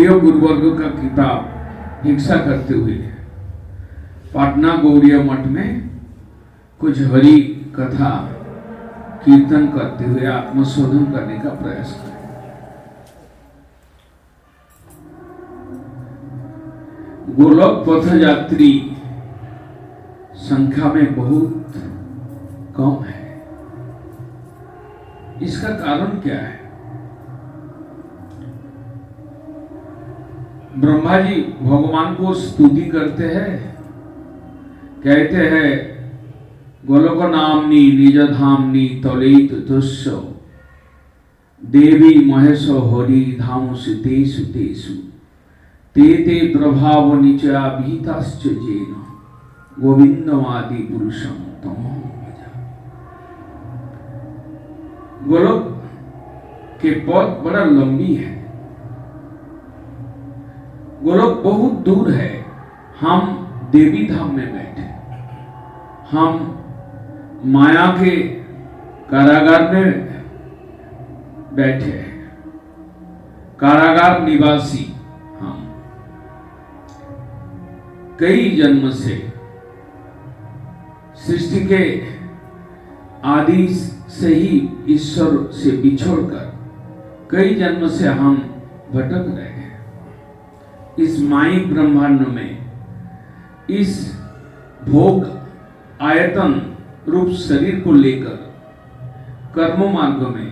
गौड़ीय गुरुवर्ग का किताब भिक्षा करते हुए पटना गौड़ीय मठ में कुछ हरि कथा कीर्तन करते हुए आत्मशोधन करने का प्रयास करें। गोलोक पथ यात्री संख्या में बहुत कम है। इसका कारण क्या है? ब्रह्मा जी भगवान को स्तुति करते हैं, कहते हैं गोलोक नामनी निज धामनी तलित तुष्य देवी महेश हरि धाम तेषु तेषु ते ते प्रभाव निचा भीताश्च जेन गोविंदमादि पुरुषम तमो भजा। गोलोक के पथ बड़ा लंबी है, गोलोक बहुत दूर है। हम देवी धाम में बैठे, हम माया के कारागार में बैठे हैं, कारागार निवासी हम कई जन्म से सृष्टि के आदि से ही ईश्वर से बिछोड़कर कई जन्म से हम भटक रहे हैं। इस माइक ब्रह्मांड में इस भोग आयतन रूप शरीर को लेकर कर्म मार्ग में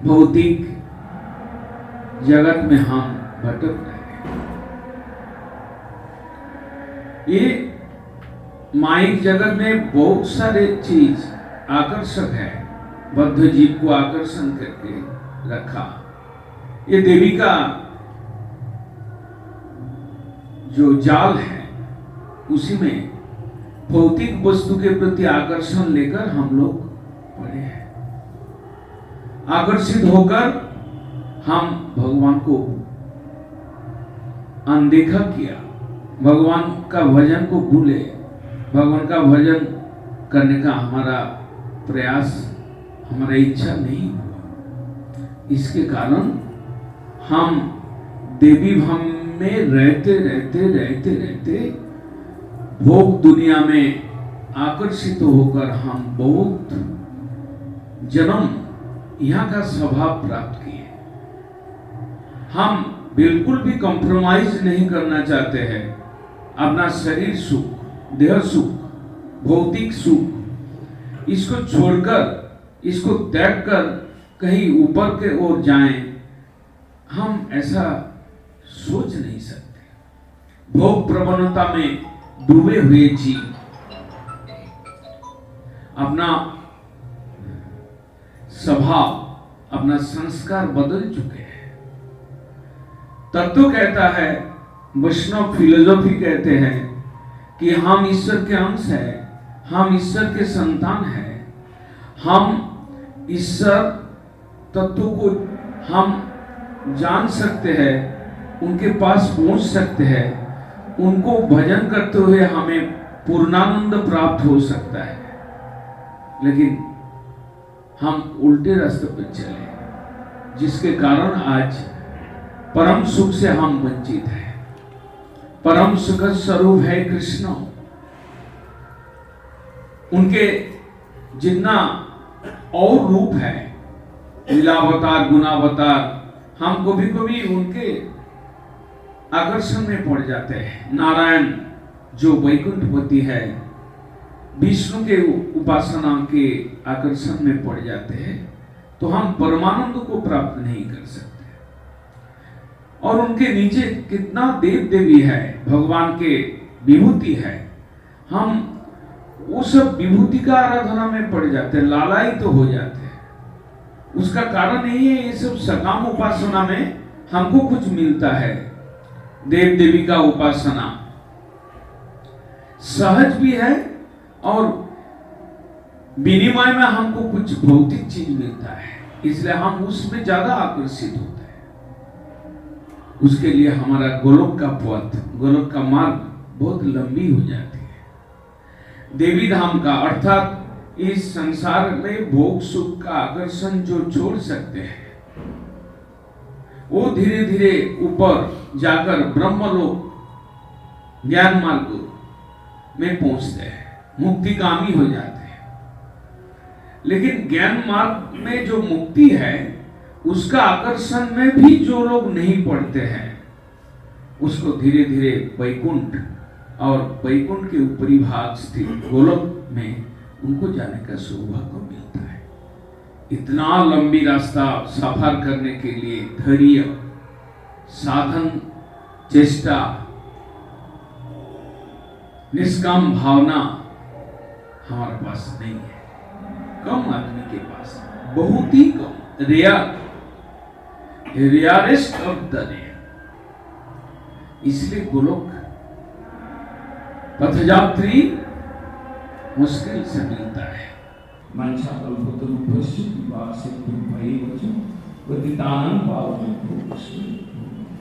भौतिक जगत में हम भटक रहे हैं। ये माइक जगत में बहुत सारे चीज आकर्षक है, बद्ध जीव को आकर्षण करके रखा। ये देवी का जो जाल है उसी में भौतिक वस्तु के प्रति आकर्षण लेकर हम लोग पड़े हैं। आकर्षित होकर हम भगवान को अनदेखा किया, भगवान का भजन को भूले, भगवान का भजन करने का हमारा प्रयास, हमारा इच्छा नहीं हुआ। इसके कारण हम देवी भाव में रहते रहते रहते रहते भोग दुनिया में आकर्षित होकर हम बहुत जन्म यहाँ का स्वभाव प्राप्त किए। हम बिल्कुल भी कॉम्प्रोमाइज नहीं करना चाहते हैं। अपना शरीर सुख, देह सुख, भौतिक सुख, इसको छोड़कर, इसको त्याग कर कहीं ऊपर के ओर जाएं, हम ऐसा सोच नहीं सकते। भोग प्रवणता में डूबे हुए जीव अपना स्वभाव, अपना संस्कार बदल चुके हैं। तत्व कहता है, वैष्णव फिलोसॉफी कहते हैं कि हम ईश्वर के अंश हैं, हम ईश्वर के संतान हैं, हम ईश्वर तत्व को हम जान सकते हैं, उनके पास पहुंच सकते हैं, उनको भजन करते हुए हमें पूर्णानंद प्राप्त हो सकता है। लेकिन हम उल्टे रास्ते पर चले, जिसके कारण आज परम सुख से हम वंचित हैं। परम सुख स्वरूप है कृष्ण। उनके जितना और रूप है, लीलावतार, गुणावतार, हम कभी कभी उनके आकर्षण में पड़ जाते हैं। नारायण जो वैकुंठपति है, विष्णु के उपासना के आकर्षण में पड़ जाते हैं, तो हम परमानंद को प्राप्त नहीं कर सकते। और उनके नीचे कितना देव देवी है, भगवान के विभूति है, हम वो सब विभूति का आराधना में पड़ जाते हैं, लालायित तो हो जाते हैं। उसका कारण यही है, ये सब सकाम उपासना में हमको कुछ मिलता है। देव देवी का उपासना सहज भी है और विनिमय में हमको कुछ भौतिक चीज मिलता है, इसलिए हम उसमें ज्यादा आकर्षित होते हैं। उसके लिए हमारा गोलोक का पथ, गोलोक का मार्ग बहुत लंबी हो जाती है। देवी धाम का अर्थात इस संसार में भोग सुख का आकर्षण जो छोड़ सकते हैं, वो धीरे धीरे ऊपर जाकर ब्रह्मलोक ज्ञान मार्ग में पहुंचते हैं, मुक्तिगामी हो जाते हैं। लेकिन ज्ञान मार्ग में जो मुक्ति है उसका आकर्षण में भी जो लोग नहीं पढ़ते हैं उसको धीरे धीरे वैकुंठ और वैकुंठ के ऊपरी भाग स्थित गोलोक में उनको जाने का सौभाग्य मिलता है। इतना लंबी रास्ता सफर करने के लिए धैर्य, साधन, चेष्टा, निष्काम भावना हमारे पास नहीं है। कम आदमी के पास, बहुत ही कम, रेयरेस्ट ऑफ द रेयर। इसलिए गोलोक पथयात्री मुश्किल से मिलता है। मंशा कल्पतरुभ्यश्च कृपा सिन्धुभ्यैव च पतितानां पावनेभ्यो वैष्णवेभ्यो नमः।